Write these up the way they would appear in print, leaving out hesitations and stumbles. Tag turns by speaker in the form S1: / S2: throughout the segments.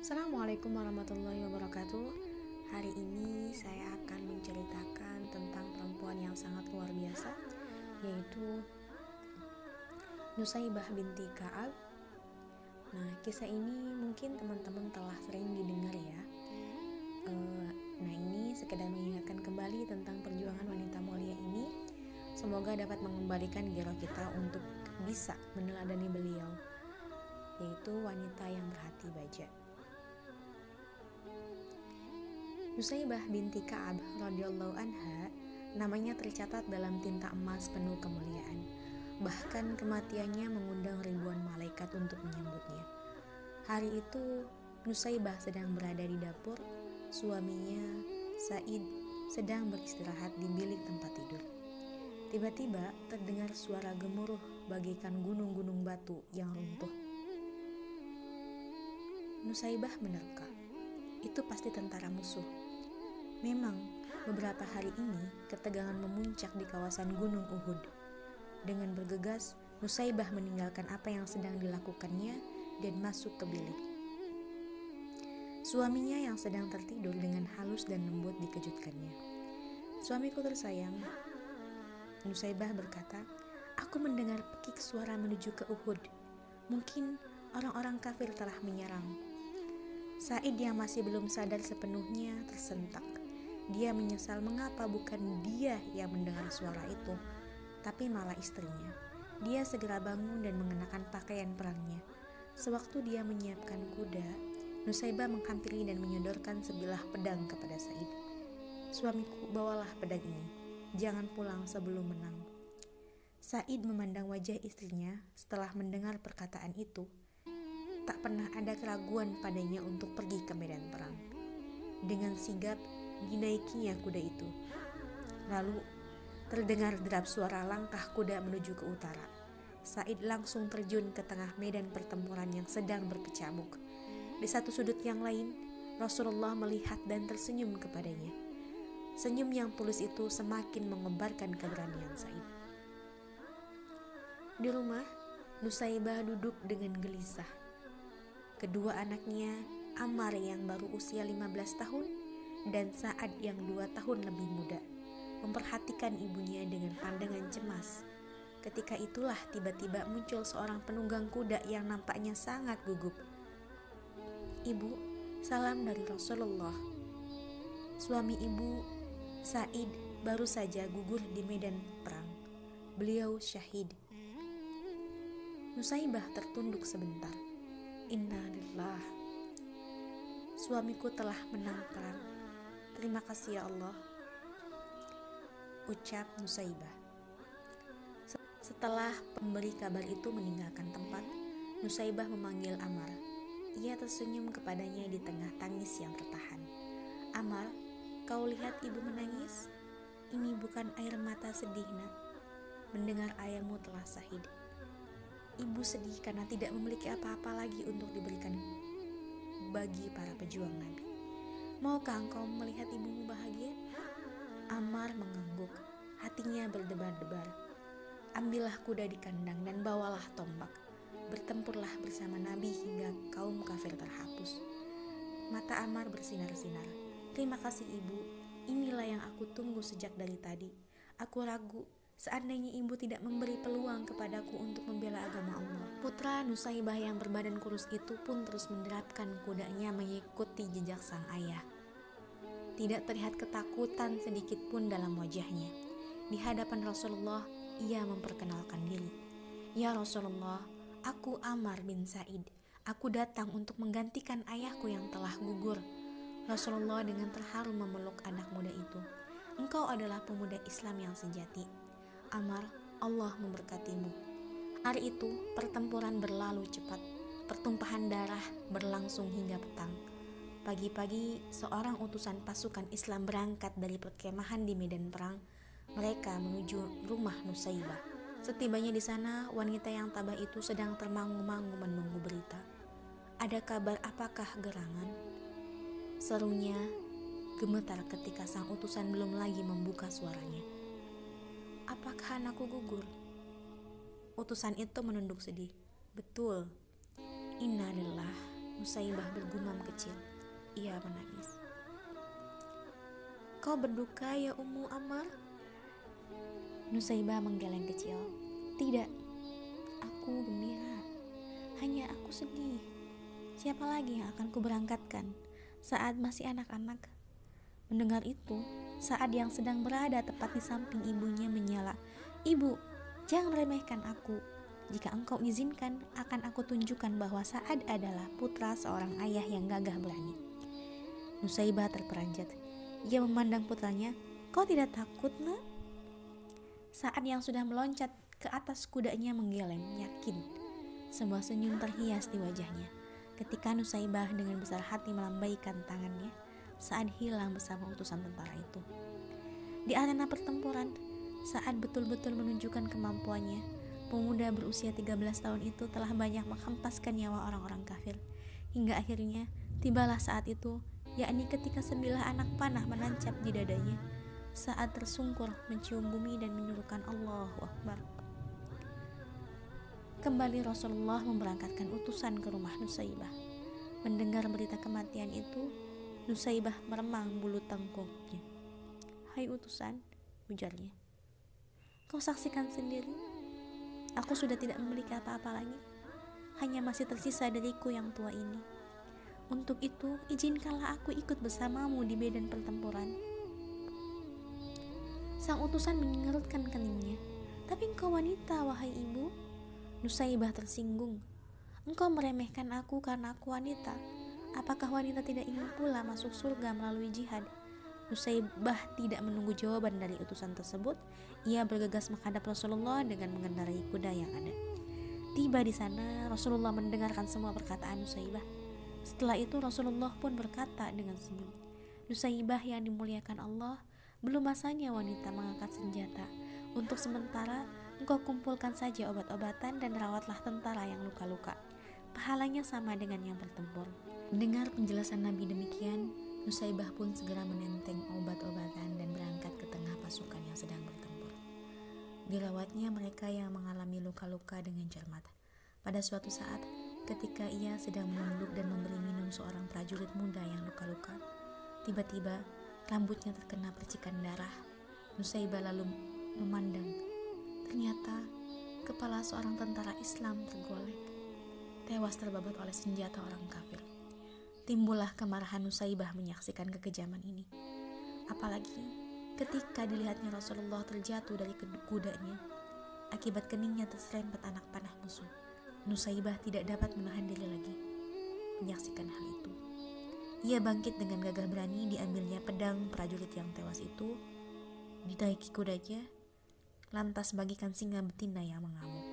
S1: Assalamualaikum warahmatullahi wabarakatuh. Hari ini saya akan menceritakan tentang perempuan yang sangat luar biasa, yaitu Nusaibah binti Ka'ab. Nah, kisah ini mungkin teman-teman telah sering didengar ya. Nah, ini sekedar mengingatkan kembali tentang perjuangan wanita mulia ini. Semoga dapat mengembalikan gairah kita untuk bisa meneladani beliau, yaitu wanita yang berhati baja. Nusaibah binti Ka'ab radhiyallahu anha namanya tercatat dalam tinta emas penuh kemuliaan. Bahkan kematiannya mengundang ribuan malaikat untuk menyambutnya. Hari itu Nusaibah sedang berada di dapur. Suaminya Sa'id sedang beristirahat di bilik tempat tidur. Tiba-tiba terdengar suara gemuruh bagaikan gunung-gunung batu yang runtuh. Nusaibah menerka, itu pasti tentara musuh. Memang, beberapa hari ini ketegangan memuncak di kawasan Gunung Uhud. Dengan bergegas, Nusaibah meninggalkan apa yang sedang dilakukannya dan masuk ke bilik. Suaminya yang sedang tertidur dengan halus dan lembut dikejutkannya. "Suamiku tersayang," Nusaibah berkata, "aku mendengar pekik suara menuju ke Uhud. Mungkin orang-orang kafir telah menyerang." Sa'id yang masih belum sadar sepenuhnya tersentak. Dia menyesal mengapa bukan dia yang mendengar suara itu, tapi malah istrinya. Dia segera bangun dan mengenakan pakaian perangnya. Sewaktu dia menyiapkan kuda, Nusaibah menghampiri dan menyodorkan sebilah pedang kepada Sa'id. "Suamiku, bawalah pedang ini. Jangan pulang sebelum menang." Sa'id memandang wajah istrinya setelah mendengar perkataan itu. Tak pernah ada keraguan padanya untuk pergi ke medan perang. Dengan sigap dinaikinya kuda itu. Lalu terdengar derap suara langkah kuda menuju ke utara. Sa'id langsung terjun ke tengah medan pertempuran yang sedang berkecamuk. Di satu sudut yang lain, Rasulullah melihat dan tersenyum kepadanya. Senyum yang tulus itu semakin mengobarkan keberanian Sa'id. Di rumah, Nusaibah duduk dengan gelisah. Kedua anaknya, Ammar yang baru usia 15 tahun dan Sa'ad yang 2 tahun lebih muda, memperhatikan ibunya dengan pandangan cemas. Ketika itulah tiba-tiba muncul seorang penunggang kuda yang nampaknya sangat gugup. "Ibu, salam dari Rasulullah." Suami ibu, Sa'id, baru saja gugur di medan perang. Beliau syahid. Nusaibah tertunduk sebentar. "Inna lillah. Suamiku telah menang perang. Terima kasih ya Allah," ucap Nusaibah. Setelah pemberi kabar itu meninggalkan tempat, Nusaibah memanggil Ammar. Ia tersenyum kepadanya di tengah tangis yang tertahan. "Ammar, kau lihat ibu menangis? Ini bukan air mata sedih, nak. Mendengar ayahmu telah syahid. Ibu sedih karena tidak memiliki apa-apa lagi untuk diberikan bagi para pejuang Nabi. Maukah engkau melihat ibumu bahagia?" Ammar mengangguk, hatinya berdebar-debar. "Ambillah kuda di kandang dan bawalah tombak. Bertempurlah bersama Nabi hingga kaum kafir terhapus." Mata Ammar bersinar-sinar. "Terima kasih ibu, inilah yang aku tunggu sejak dari tadi. Aku ragu, seandainya ibu tidak memberi peluang kepadaku untuk membela agama Allah." Putra Nusaibah yang berbadan kurus itu pun terus menderapkan kudanya mengikuti jejak sang ayah. Tidak terlihat ketakutan sedikit pun dalam wajahnya. Di hadapan Rasulullah, ia memperkenalkan diri. "Ya Rasulullah, aku Ammar bin Sa'id. Aku datang untuk menggantikan ayahku yang telah gugur." Rasulullah dengan terharu memeluk anak muda itu. "Engkau adalah pemuda Islam yang sejati. Ammar, Allah memberkatimu." Hari itu pertempuran berlalu cepat. Pertumpahan darah berlangsung hingga petang. Pagi-pagi seorang utusan pasukan Islam berangkat dari perkemahan di medan perang. Mereka menuju rumah Nusaibah. Setibanya di sana, wanita yang tabah itu sedang termangu-mangu menunggu berita. "Ada kabar apakah gerangan?" serunya gemetar ketika sang utusan belum lagi membuka suaranya. "Apakah anakku gugur?" Utusan itu menunduk sedih. "Betul. Innalillah." Nusaibah bergumam kecil. Ia menangis. Kau berduka ya Ummu Ammar? Nusaibah menggeleng kecil. Tidak, aku gembira. Hanya aku sedih. Siapa lagi yang akan kuberangkatkan saat masih anak-anak? Mendengar itu, Sa'ad yang sedang berada tepat di samping ibunya menyela. Ibu, jangan remehkan aku. Jika engkau izinkan, akan aku tunjukkan bahwa Sa'ad adalah putra seorang ayah yang gagah berani. Nusaibah terperanjat. Ia memandang putranya. Kau tidak takut, nak? Sa'ad yang sudah meloncat ke atas kudanya menggeleng, yakin. Sebuah senyum terhias di wajahnya. Ketika Nusaibah dengan besar hati melambaikan tangannya, Sa'ad hilang bersama utusan tentara itu. Di arena pertempuran, Sa'ad betul-betul menunjukkan kemampuannya. Pemuda berusia 13 tahun itu telah banyak menghempaskan nyawa orang-orang kafir. Hingga akhirnya tibalah saat itu, yakni ketika sebilah anak panah menancap di dadanya. Sa'ad tersungkur mencium bumi dan menyerukan Allahu Akbar. Kembali Rasulullah memberangkatkan utusan ke rumah Nusaibah. Mendengar berita kematian itu, Nusaibah meremang bulu tengkuknya. Hai utusan, ujarnya. Kau saksikan sendiri. Aku sudah tidak memiliki apa-apa lagi. Hanya masih tersisa dariku yang tua ini. Untuk itu, izinkanlah aku ikut bersamamu di medan pertempuran. Sang utusan mengerutkan keningnya. Tapi engkau wanita, wahai ibu. Nusaibah tersinggung. Engkau meremehkan aku karena aku wanita. Apakah wanita tidak ingin pula masuk surga melalui jihad? Nusaibah tidak menunggu jawaban dari utusan tersebut. Ia bergegas menghadap Rasulullah dengan mengendarai kuda yang ada. Tiba di sana, Rasulullah mendengarkan semua perkataan Nusaibah. Setelah itu Rasulullah pun berkata dengan senyum, Nusaibah yang dimuliakan Allah, belum masanya wanita mengangkat senjata. Untuk sementara, engkau kumpulkan saja obat-obatan dan rawatlah tentara yang luka-luka. Pahalanya sama dengan yang bertempur. Mendengar penjelasan Nabi demikian, Nusaibah pun segera menenteng obat-obatan dan berangkat ke tengah pasukan yang sedang bertempur. Dirawatnya mereka yang mengalami luka-luka dengan cermat. Pada suatu saat, ketika ia sedang menunduk dan memberi minum seorang prajurit muda yang luka-luka, tiba-tiba rambutnya terkena percikan darah. Nusaibah lalu memandang. Ternyata kepala seorang tentara Islam tergolek, tewas terbabat oleh senjata orang kafir. Timbullah kemarahan Nusaibah menyaksikan kekejaman ini. Apalagi ketika dilihatnya Rasulullah terjatuh dari kudanya, akibat keningnya terserempet anak panah musuh. Nusaibah tidak dapat menahan diri lagi menyaksikan hal itu. Ia bangkit dengan gagah berani, diambilnya pedang prajurit yang tewas itu, ditaiki kudanya, lantas bagikan singa betina yang mengamuk.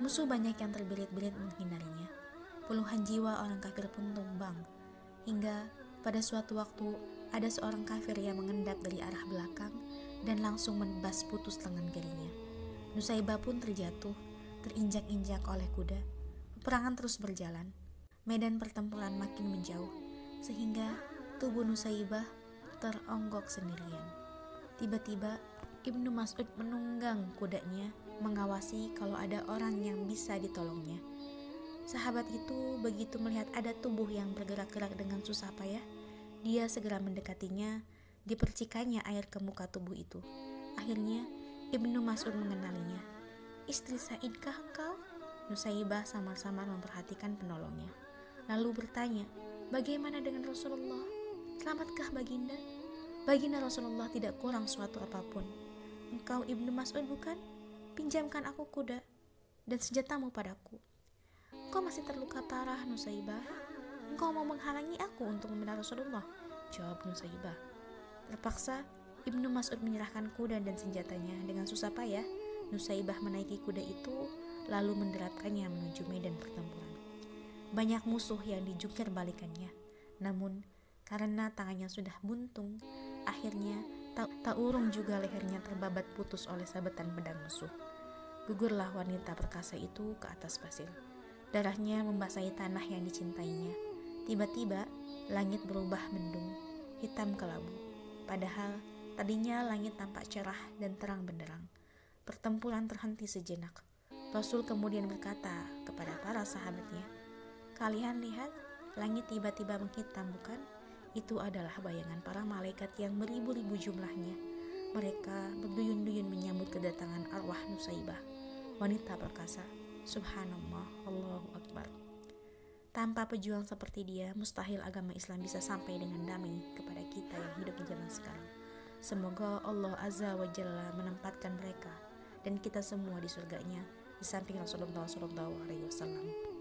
S1: Musuh banyak yang terbirit-birit menghindarinya. Puluhan jiwa orang kafir pun tumbang, hingga pada suatu waktu ada seorang kafir yang mengendap dari arah belakang dan langsung menebas putus lengan kirinya. Nusaibah pun terjatuh, terinjak-injak oleh kuda. Peperangan terus berjalan. Medan pertempuran makin menjauh, sehingga tubuh Nusaibah teronggok sendirian. Tiba-tiba Ibnu Mas'ud menunggang kudanya, mengawasi kalau ada orang yang bisa ditolongnya. Sahabat itu begitu melihat ada tubuh yang bergerak-gerak dengan susah payah, dia segera mendekatinya, dipercikannya air ke muka tubuh itu. Akhirnya Ibnu Mas'ud mengenalinya. Istri Sa'idkah engkau? Nusaibah samar-samar memperhatikan penolongnya, lalu bertanya, bagaimana dengan Rasulullah? Selamatkah baginda? Baginda Rasulullah tidak kurang suatu apapun. Engkau Ibnu Mas'ud bukan? Pinjamkan aku kuda dan senjatamu padaku. Engkau masih terluka parah, Nusaibah. Engkau mau menghalangi aku untuk membela Rasulullah? Jawab Nusaibah. Terpaksa Ibnu Mas'ud menyerahkan kuda dan senjatanya. Dengan susah payah, Nusaibah menaiki kuda itu lalu menderapkannya menuju medan pertempuran. Banyak musuh yang dijungkir balikannya. Namun karena tangannya sudah buntung, akhirnya tak urung juga lehernya terbabat putus oleh sabetan pedang musuh. Gugurlah wanita perkasa itu ke atas pasir. Darahnya membasahi tanah yang dicintainya. Tiba-tiba langit berubah mendung, hitam kelabu. Padahal tadinya langit tampak cerah dan terang benderang. Pertempuran terhenti sejenak. Rasul kemudian berkata kepada para sahabatnya, Kalian lihat, langit tiba-tiba menghitam, bukan? Itu adalah bayangan para malaikat yang beribu-ribu jumlahnya. Mereka berduyun-duyun menyambut kedatangan arwah Nusaibah, wanita perkasa. Subhanallah, Allahu Akbar. Tanpa pejuang seperti dia, mustahil agama Islam bisa sampai dengan damai kepada kita yang hidup di zaman sekarang. Semoga Allah Azza wa Jalla menempatkan mereka dan kita semua di surganya, di samping Rasulullah SAW.